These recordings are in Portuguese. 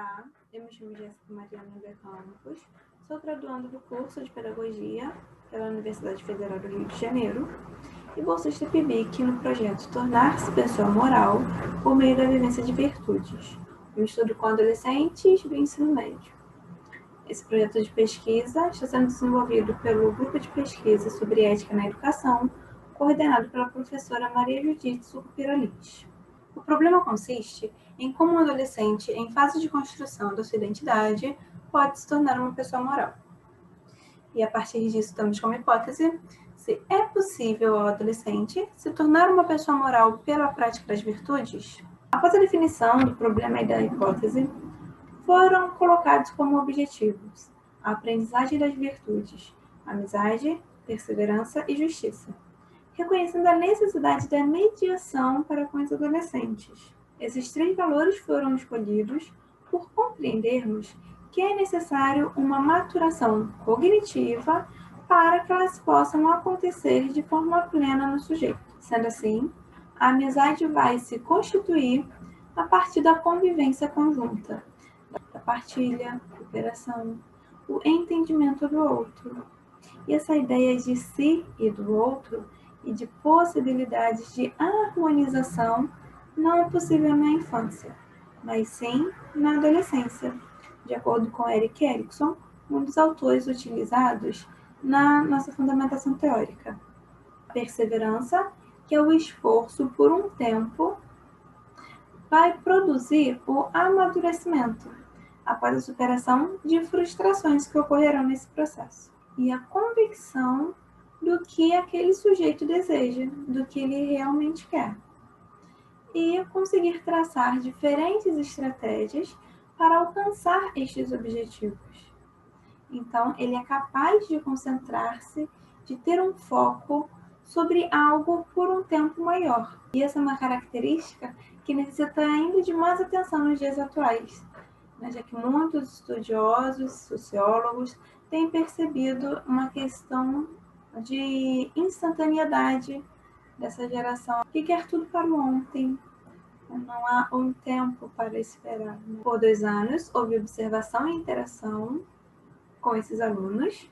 Olá, eu me chamo Jéssica Mariana de Campos, sou graduanda do curso de Pedagogia pela Universidade Federal do Rio de Janeiro e bolsista PIBIC no projeto Tornar-se Pessoa Moral por meio da vivência de virtudes, um estudo com adolescentes do ensino médio. Esse projeto de pesquisa está sendo desenvolvido pelo Grupo de Pesquisa sobre Ética na Educação, coordenado pela professora Maria Judite Sucupira Lins. O problema consiste em como um adolescente, em fase de construção da sua identidade, pode se tornar uma pessoa moral. E a partir disso, temos como hipótese se é possível ao adolescente se tornar uma pessoa moral pela prática das virtudes. Após a definição do problema e da hipótese, foram colocados como objetivos a aprendizagem das virtudes, amizade, perseverança e justiça, reconhecendo a necessidade da mediação para com os adolescentes. Esses 3 valores foram escolhidos por compreendermos que é necessário uma maturação cognitiva para que elas possam acontecer de forma plena no sujeito. Sendo assim, a amizade vai se constituir a partir da convivência conjunta, da partilha, cooperação, o entendimento do outro. E essa ideia de si e do outro e de possibilidades de harmonização não é possível na infância, mas sim na adolescência, de acordo com Erik Erikson, um dos autores utilizados na nossa fundamentação teórica. A perseverança, que é o esforço por um tempo, vai produzir o amadurecimento, após a superação de frustrações que ocorrerão nesse processo. E a convicção do que aquele sujeito deseja, do que ele realmente quer. E conseguir traçar diferentes estratégias para alcançar estes objetivos. Então, ele é capaz de concentrar-se, de ter um foco sobre algo por um tempo maior. E essa é uma característica que necessita ainda de mais atenção nos dias atuais, já que muitos estudiosos, sociólogos, têm percebido uma questão de instantaneidade dessa geração que quer tudo para o ontem. Não há um tempo para esperar. Por 2 anos, houve observação e interação com esses alunos,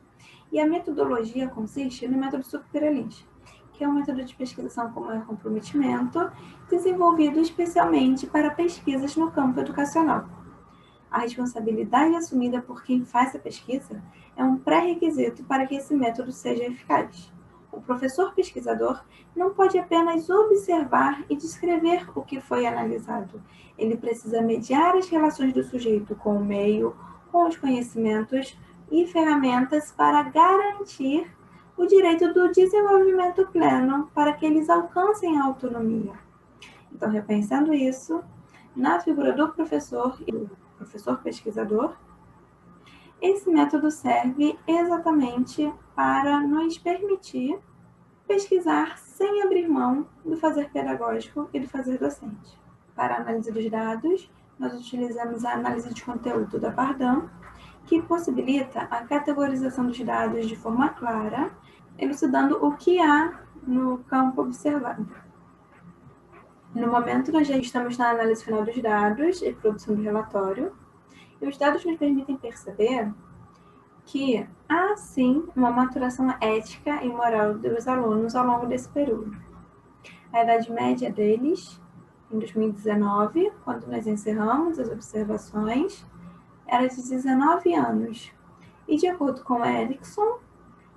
e a metodologia consiste no método Sucupira Lins, que é um método de pesquisação com maior comprometimento, desenvolvido especialmente para pesquisas no campo educacional. A responsabilidade assumida por quem faz a pesquisa é um pré-requisito para que esse método seja eficaz. O professor pesquisador não pode apenas observar e descrever o que foi analisado. Ele precisa mediar as relações do sujeito com o meio, com os conhecimentos e ferramentas para garantir o direito do desenvolvimento pleno para que eles alcancem a autonomia. Então, reconhecendo isso, na figura do professor e do professor pesquisador, esse método serve exatamente para nos permitir pesquisar sem abrir mão do fazer pedagógico e do fazer docente. Para a análise dos dados, nós utilizamos a análise de conteúdo da Pardam, que possibilita a categorização dos dados de forma clara, elucidando o que há no campo observado. No momento, nós já estamos na análise final dos dados e produção do relatório, e os dados nos permitem perceber que há, sim, uma maturação ética e moral dos alunos ao longo desse período. A idade média deles, em 2019, quando nós encerramos as observações, era de 19 anos. E, de acordo com Erikson,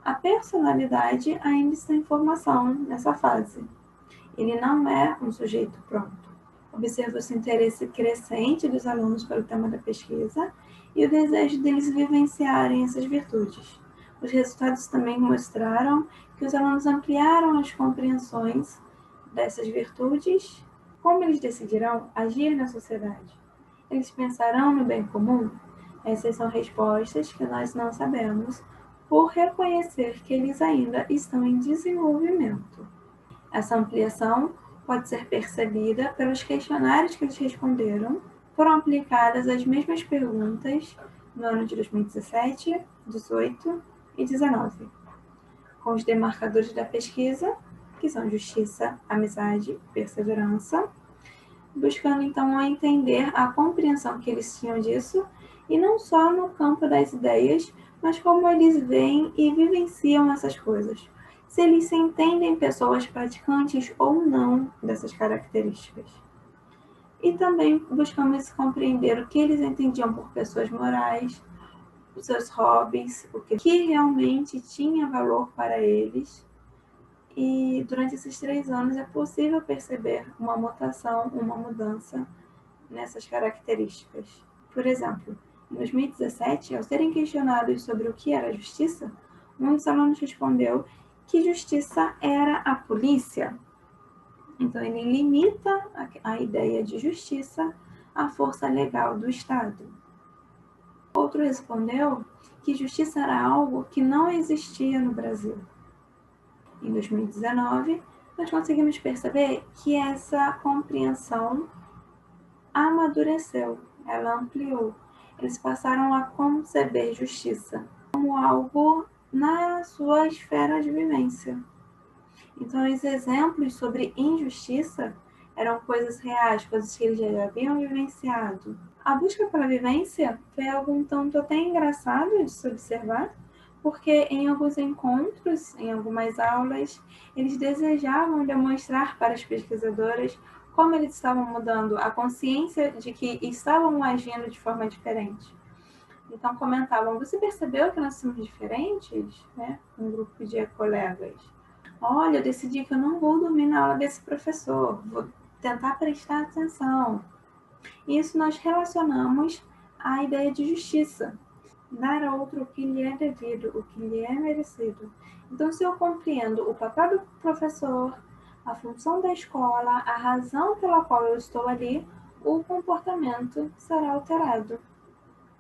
a personalidade ainda está em formação nessa fase. Ele não é um sujeito pronto. Observa-se o interesse crescente dos alunos pelo tema da pesquisa e o desejo deles vivenciarem essas virtudes. Os resultados também mostraram que os alunos ampliaram as compreensões dessas virtudes. Como eles decidirão agir na sociedade? Eles pensarão no bem comum? Essas são respostas que nós não sabemos, por reconhecer que eles ainda estão em desenvolvimento. Essa ampliação pode ser percebida pelos questionários que eles responderam. Foram aplicadas as mesmas perguntas no ano de 2017, 18 e 19, com os demarcadores da pesquisa, que são justiça, amizade, perseverança. buscando então entender a compreensão que eles tinham disso, e não só no campo das ideias, mas como eles veem e vivenciam essas coisas. Se eles se entendem pessoas praticantes ou não dessas características. E também buscamos compreender o que eles entendiam por pessoas morais, os seus hobbies, o que realmente tinha valor para eles. E durante esses 3 anos é possível perceber uma mutação, uma mudança nessas características. Por exemplo, em 2017, ao serem questionados sobre o que era justiça, um dos alunos respondeu que justiça era a polícia. Então, ele limita a ideia de justiça à força legal do Estado. Outro respondeu que justiça era algo que não existia no Brasil. Em 2019, nós conseguimos perceber que essa compreensão amadureceu, ela ampliou. Eles passaram a conceber justiça como algo na sua esfera de vivência. Então, os exemplos sobre injustiça eram coisas reais, coisas que eles já haviam vivenciado. A busca pela vivência foi algo um tanto até engraçado de se observar, porque em alguns encontros, em algumas aulas, eles desejavam demonstrar para as pesquisadoras como eles estavam mudando a consciência de que estavam agindo de forma diferente. Então comentavam, você percebeu que nós somos diferentes? Né? Um grupo de colegas. Olha, eu decidi que eu não vou dormir na aula desse professor, vou tentar prestar atenção. Isso nós relacionamos à ideia de justiça. Dar ao outro o que lhe é devido, o que lhe é merecido. Então, se eu compreendo o papel do professor, a função da escola, a razão pela qual eu estou ali, o comportamento será alterado.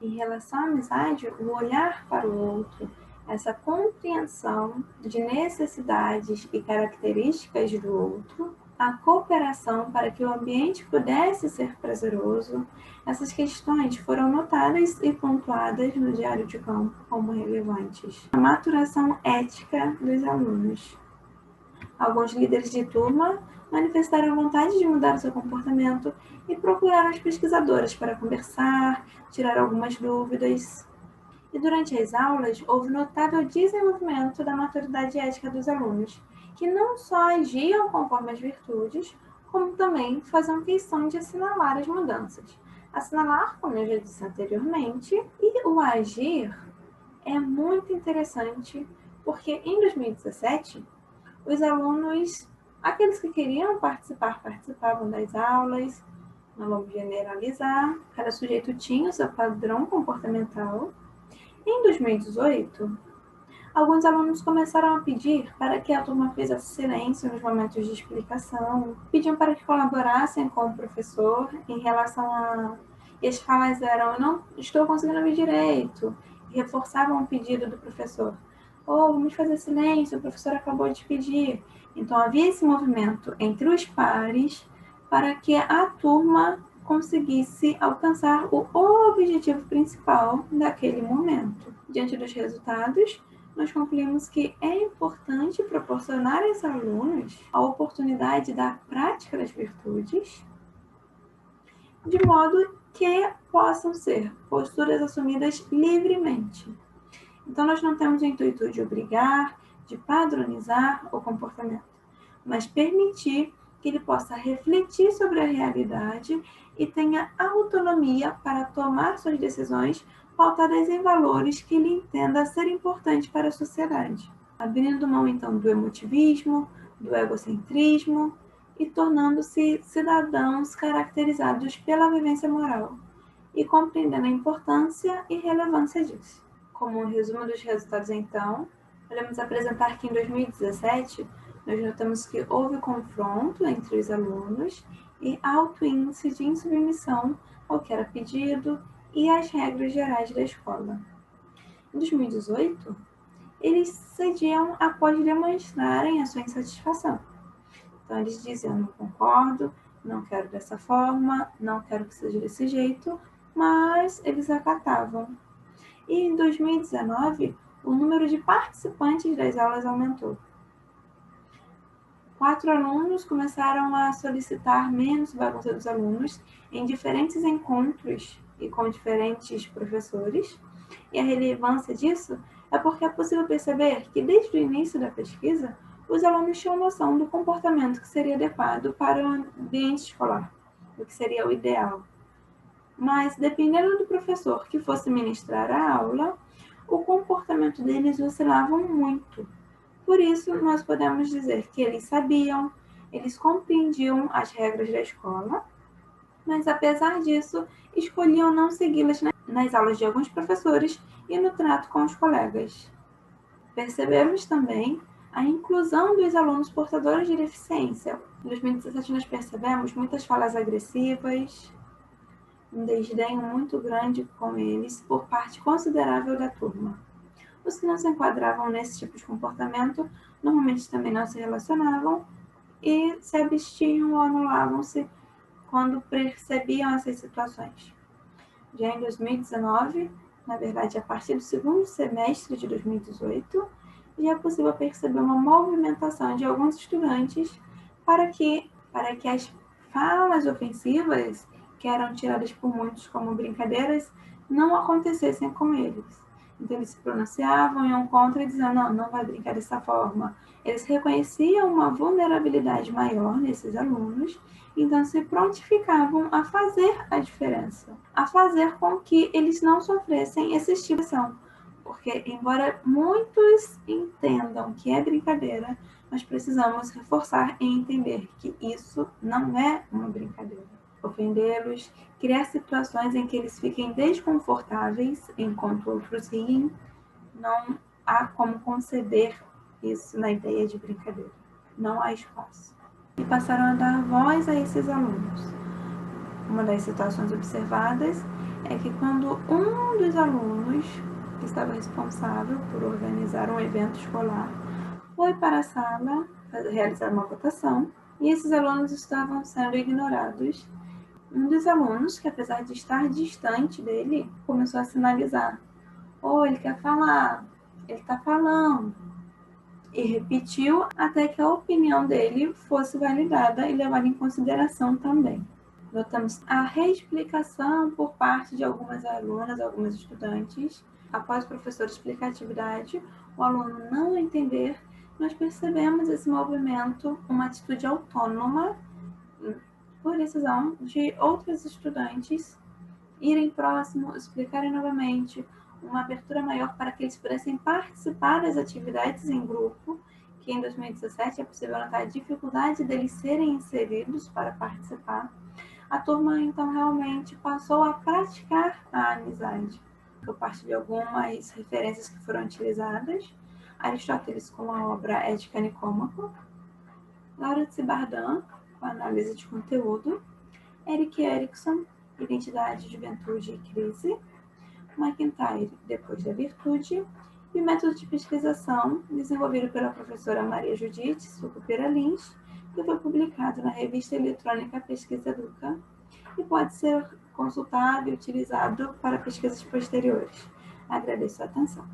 Em relação à amizade, o olhar para o outro, essa compreensão de necessidades e características do outro, a cooperação para que o ambiente pudesse ser prazeroso, essas questões foram notadas e pontuadas no diário de campo como relevantes. A maturação ética dos alunos. Alguns líderes de turma manifestaram vontade de mudar o seu comportamento e procuraram as pesquisadoras para conversar, tirar algumas dúvidas. E durante as aulas, houve notável desenvolvimento da maturidade ética dos alunos, que não só agiam conforme as virtudes, como também faziam questão de assinalar as mudanças. Assinalar, como eu já disse anteriormente, e o agir é muito interessante, porque em 2017, os alunos, aqueles que queriam participar, participavam das aulas, não vamos generalizar, cada sujeito tinha o seu padrão comportamental. Em 2018, alguns alunos começaram a pedir para que a turma fizesse silêncio nos momentos de explicação, pediam para que colaborassem com o professor em relação a... E as falas eram, eu não estou conseguindo ouvir direito, e reforçavam o pedido do professor. Ou vamos fazer silêncio, o professor acabou de pedir. Então havia esse movimento entre os pares para que a turma conseguisse alcançar o objetivo principal daquele momento. Diante dos resultados, nós concluímos que é importante proporcionar aos alunos a oportunidade da prática das virtudes, de modo que possam ser posturas assumidas livremente. Então, nós não temos o intuito de obrigar, de padronizar o comportamento, mas permitir que ele possa refletir sobre a realidade e tenha autonomia para tomar suas decisões pautadas em valores que ele entenda ser importantes para a sociedade, abrindo mão então do emotivismo, do egocentrismo e tornando-se cidadãos caracterizados pela vivência moral e compreendendo a importância e relevância disso. Como um resumo dos resultados, então, podemos apresentar que em 2017 nós notamos que houve confronto entre os alunos e alto índice de insubmissão ao que era pedido e às regras gerais da escola. Em 2018, eles cediam após demonstrarem a sua insatisfação. Então, eles diziam, não concordo, não quero dessa forma, não quero que seja desse jeito, mas eles acatavam. E em 2019, o número de participantes das aulas aumentou. 4 alunos começaram a solicitar menos bagunça dos alunos em diferentes encontros e com diferentes professores. E a relevância disso é porque é possível perceber que, desde o início da pesquisa, os alunos tinham noção do comportamento que seria adequado para o ambiente escolar, o que seria o ideal. Mas, dependendo do professor que fosse ministrar a aula, o comportamento deles oscilava muito. Por isso, nós podemos dizer que eles sabiam, eles compreendiam as regras da escola, mas, apesar disso, escolhiam não segui-las nas aulas de alguns professores e no trato com os colegas. Percebemos também a inclusão dos alunos portadores de deficiência. Em 2017, nós percebemos muitas falas agressivas, um desdém muito grande com eles por parte considerável da turma. Os que não se enquadravam nesse tipo de comportamento normalmente também não se relacionavam e se abstinham ou anulavam-se quando percebiam essas situações. Já em 2019, na verdade a partir do segundo semestre de 2018, já é possível perceber uma movimentação de alguns estudantes para que as falas ofensivas, que eram tiradas por muitos como brincadeiras, não acontecessem com eles. Então eles se pronunciavam, iam contra e diziam, não vai brincar dessa forma. Eles reconheciam uma vulnerabilidade maior nesses alunos, então se prontificavam a fazer a diferença, a fazer com que eles não sofressem esse tipo de ação. Porque, embora muitos entendam que é brincadeira, nós precisamos reforçar e entender que isso não é uma brincadeira. Ofendê-los, criar situações em que eles fiquem desconfortáveis enquanto outros riem, não há como conceber isso na ideia de brincadeira. Não há espaço. E passaram a dar voz a esses alunos. Uma das situações observadas é que quando um dos alunos que estava responsável por organizar um evento escolar foi para a sala realizar uma votação e esses alunos estavam sendo ignorados, um dos alunos, que apesar de estar distante dele, começou a sinalizar: "Oh, ele quer falar, ele está falando", e repetiu até que a opinião dele fosse validada e levada em consideração também. Notamos a reexplicação por parte de algumas alunas, algumas estudantes. Após o professor explicar a atividade, o aluno não entender, nós percebemos esse movimento, uma atitude autônoma, por decisão de outros estudantes, irem próximo, explicarem novamente, uma abertura maior para que eles pudessem participar das atividades em grupo, que em 2017 é possível notar a dificuldade deles serem inseridos para participar. A turma, então, realmente passou a praticar a amizade. Por parte de algumas referências que foram utilizadas, Aristóteles com a obra Ética Nicômaco, Laura de Cibardan, com a análise de conteúdo, Erik Erikson, Identidade, Juventude e Crise, McIntyre, Depois da Virtude, e o método de pesquisação desenvolvido pela professora Maria Judite Sucupira Lins, que foi publicado na revista eletrônica Pesquisa Educa e pode ser consultado e utilizado para pesquisas posteriores. Agradeço a atenção.